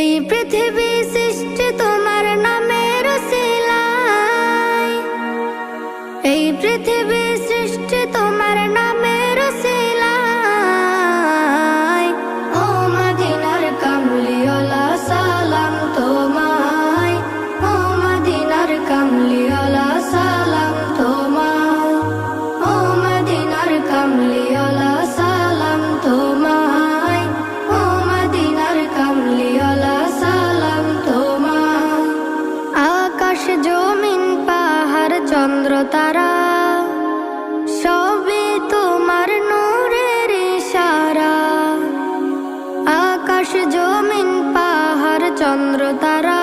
এই পৃথিবী সৃষ্টি তোমার নামের উসিলায়, এই পৃথিবী সৃষ্টি তোমার নামের উসিলায়। ও মদিনার কামলিওয়ালা সালাম তোমায়, ও মদিনার কামলিওয়ালা সালাম তোমায়, ও মদিনার কামলিওয়ালা সালাম তোমায়, ও মদিনার কামলিওয়ালা সালাম তোমায়। আকাশ জমিন পাহাড় চন্দ্র তারা সবই তোমার নূরের ইশারা। আকাশ জমিন পাহাড় চন্দ্র তারা